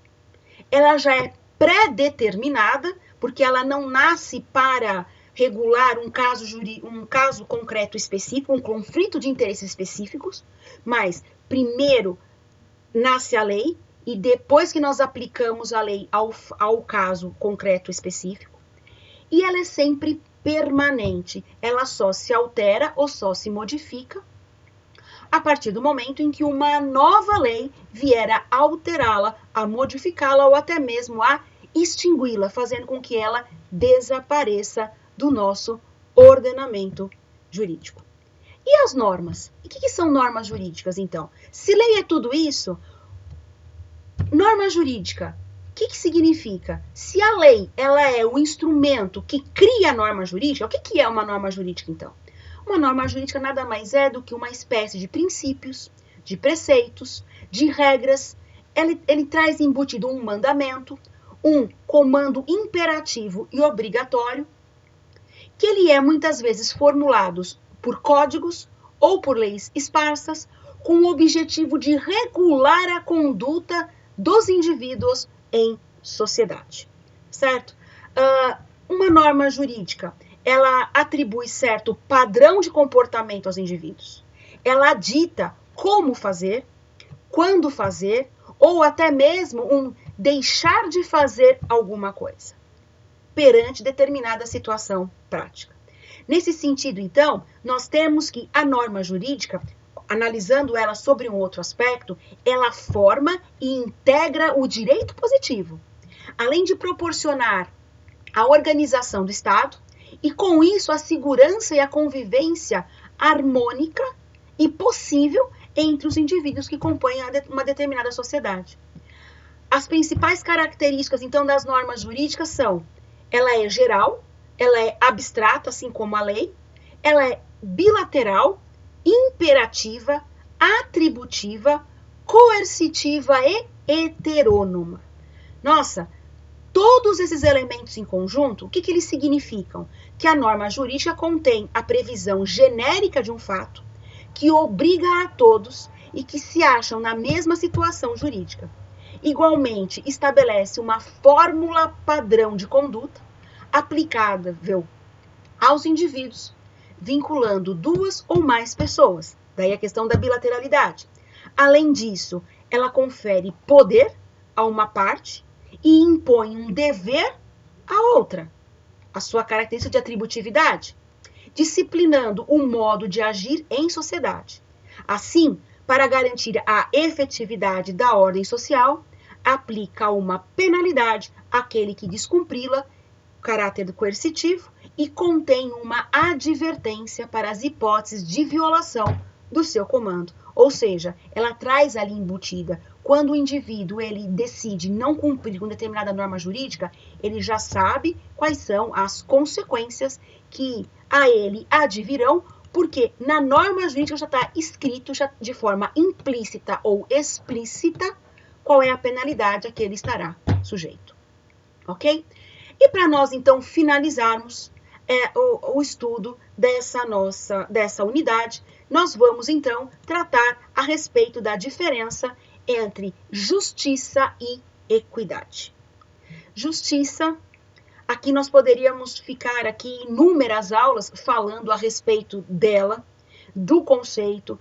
ela já é pré-determinada, porque ela não nasce para regular um caso concreto específico, um conflito de interesses específicos, mas primeiro nasce a lei e depois que nós aplicamos a lei ao caso concreto específico, e ela é sempre permanente, ela só se altera ou só se modifica a partir do momento em que uma nova lei vier a alterá-la, a modificá-la ou até mesmo a extingui-la, fazendo com que ela desapareça do nosso ordenamento jurídico. E as normas? E o que são normas jurídicas, então? Se lei é tudo isso, Norma jurídica. O que significa? Se a lei ela é o instrumento que cria a norma jurídica, o que é uma norma jurídica, então? Uma norma jurídica nada mais é do que uma espécie de princípios, de preceitos, de regras. Ele traz embutido um mandamento, um comando imperativo e obrigatório, que ele é muitas vezes formulado por códigos ou por leis esparsas, com o objetivo de regular a conduta dos indivíduos em sociedade, certo? Uma norma jurídica, ela atribui certo padrão de comportamento aos indivíduos. Ela dita como fazer, quando fazer, ou até mesmo um deixar de fazer alguma coisa, perante determinada situação prática. Nesse sentido, então, nós temos que a norma jurídica, analisando ela sobre um outro aspecto, ela forma e integra o direito positivo, além de proporcionar a organização do Estado e, com isso, a segurança e a convivência harmônica e possível entre os indivíduos que compõem uma determinada sociedade. As principais características, então, das normas jurídicas são: ela é geral, ela é abstrata, assim como a lei, ela é bilateral, imperativa, atributiva, coercitiva e heterônoma. Nossa, todos esses elementos em conjunto, o que eles significam? Que a norma jurídica contém a previsão genérica de um fato, que obriga a todos e que se acham na mesma situação jurídica. Igualmente, estabelece uma fórmula padrão de conduta aplicável aos indivíduos, vinculando duas ou mais pessoas. Daí a questão da bilateralidade. Além disso, ela confere poder a uma parte e impõe um dever à outra, a sua característica de atributividade, disciplinando o modo de agir em sociedade. Assim, para garantir a efetividade da ordem social, aplica uma penalidade àquele que descumpri-la, caráter coercitivo, e contém uma advertência para as hipóteses de violação do seu comando. Ou seja, ela traz ali embutida, quando o indivíduo ele decide não cumprir com determinada norma jurídica, ele já sabe quais são as consequências que a ele advirão, porque na norma jurídica já está escrito já de forma implícita ou explícita qual é a penalidade a que ele estará sujeito. Ok? E para nós, então, finalizarmos o estudo dessa unidade, nós vamos, então, tratar a respeito da diferença entre justiça e equidade. Justiça, aqui nós poderíamos ficar aqui inúmeras aulas falando a respeito dela, do conceito,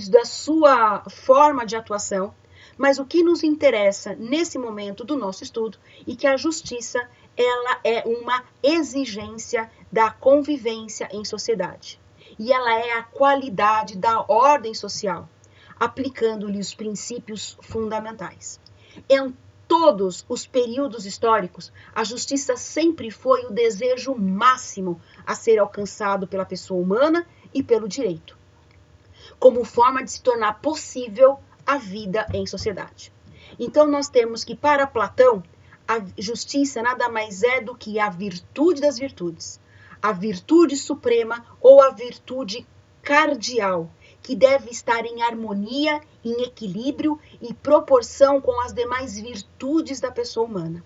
da sua forma de atuação, mas o que nos interessa nesse momento do nosso estudo é que a justiça ela é uma exigência da convivência em sociedade. E ela é a qualidade da ordem social, aplicando-lhe os princípios fundamentais. Em todos os períodos históricos, a justiça sempre foi o desejo máximo a ser alcançado pela pessoa humana e pelo direito, como forma de se tornar possível a vida em sociedade. Então, nós temos que, para Platão, a justiça nada mais é do que a virtude das virtudes, a virtude suprema ou a virtude cardial, que deve estar em harmonia, em equilíbrio e proporção com as demais virtudes da pessoa humana.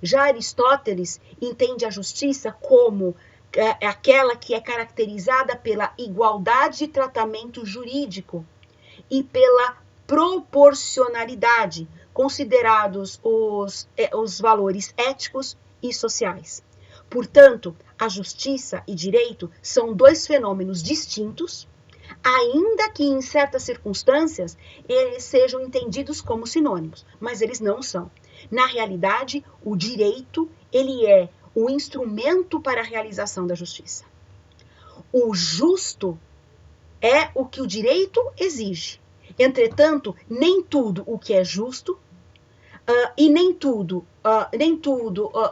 Já Aristóteles entende a justiça como aquela que é caracterizada pela igualdade de tratamento jurídico e pela proporcionalidade, considerados os valores éticos e sociais. Portanto, a justiça e direito são dois fenômenos distintos, ainda que em certas circunstâncias eles sejam entendidos como sinônimos, mas eles não são. Na realidade, o direito ele é o instrumento para a realização da justiça. O justo é o que o direito exige. Entretanto, nem tudo o que é justo e nem tudo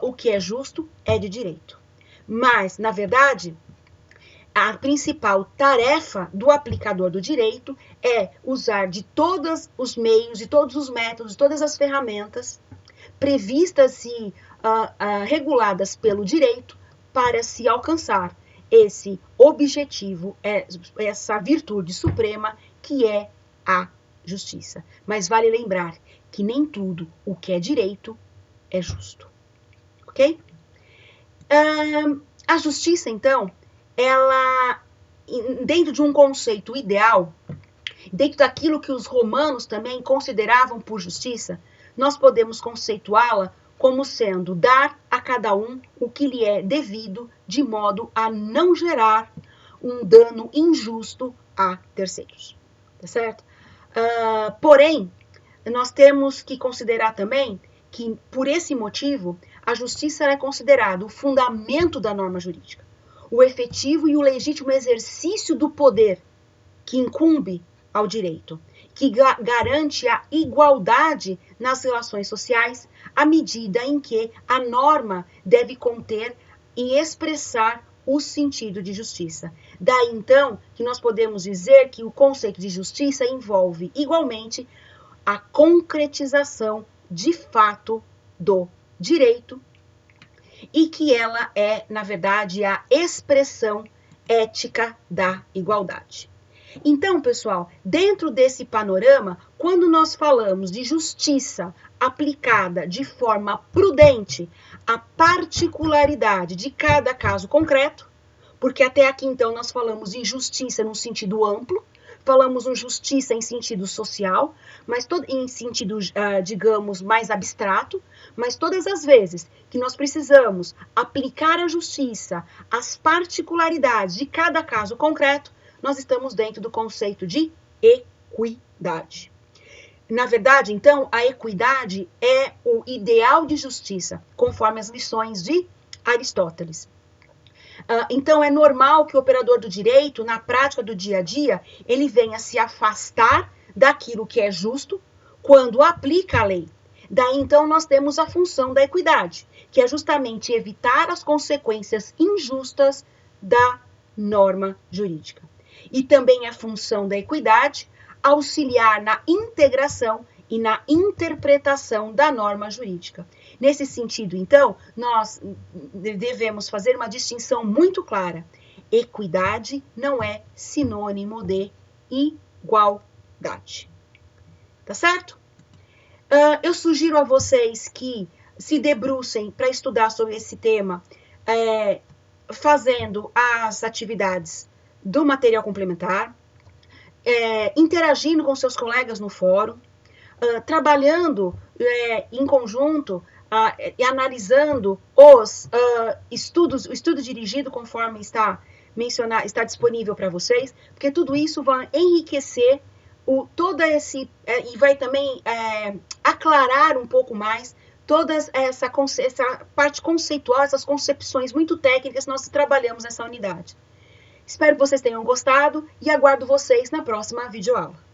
o que é justo é de direito. Mas, na verdade, a principal tarefa do aplicador do direito é usar de todos os meios, de todos os métodos, de todas as ferramentas previstas e reguladas pelo direito para se alcançar esse objetivo, essa virtude suprema que é a justiça. Mas vale lembrar que nem tudo o que é direito é justo, ok? A justiça, então, ela, dentro de um conceito ideal, dentro daquilo que os romanos também consideravam por justiça, nós podemos conceituá-la como sendo dar a cada um o que lhe é devido, de modo a não gerar um dano injusto a terceiros, tá certo? Porém, nós temos que considerar também que, por esse motivo, a justiça é considerada o fundamento da norma jurídica, o efetivo e o legítimo exercício do poder que incumbe ao direito, que garante a igualdade nas relações sociais, à medida em que a norma deve conter e expressar o sentido de justiça. Daí, então, que nós podemos dizer que o conceito de justiça envolve, igualmente, a concretização de fato do direito e que ela é, na verdade, a expressão ética da igualdade. Então, pessoal, dentro desse panorama, quando nós falamos de justiça aplicada de forma prudente à particularidade de cada caso concreto, porque até aqui, então, nós falamos em justiça no sentido amplo, falamos em justiça em sentido social, mas em sentido, digamos, mais abstrato, mas todas as vezes que nós precisamos aplicar a justiça às particularidades de cada caso concreto, nós estamos dentro do conceito de equidade. Na verdade, então, a equidade é o ideal de justiça, conforme as lições de Aristóteles. Então, é normal que o operador do direito, na prática do dia a dia, ele venha se afastar daquilo que é justo quando aplica a lei. Daí, então, nós temos a função da equidade, que é justamente evitar as consequências injustas da norma jurídica. E também a função da equidade auxiliar na integração e na interpretação da norma jurídica. Nesse sentido, então, nós devemos fazer uma distinção muito clara. Equidade não é sinônimo de igualdade. Tá certo? Eu sugiro a vocês que se debrucem para estudar sobre esse tema, fazendo as atividades do material complementar, interagindo com seus colegas no fórum, trabalhando em conjunto e analisando os estudos, o estudo dirigido conforme está disponível para vocês, porque tudo isso vai enriquecer e vai também aclarar um pouco mais toda essa parte conceitual, essas concepções muito técnicas que nós trabalhamos nessa unidade. Espero que vocês tenham gostado e aguardo vocês na próxima videoaula.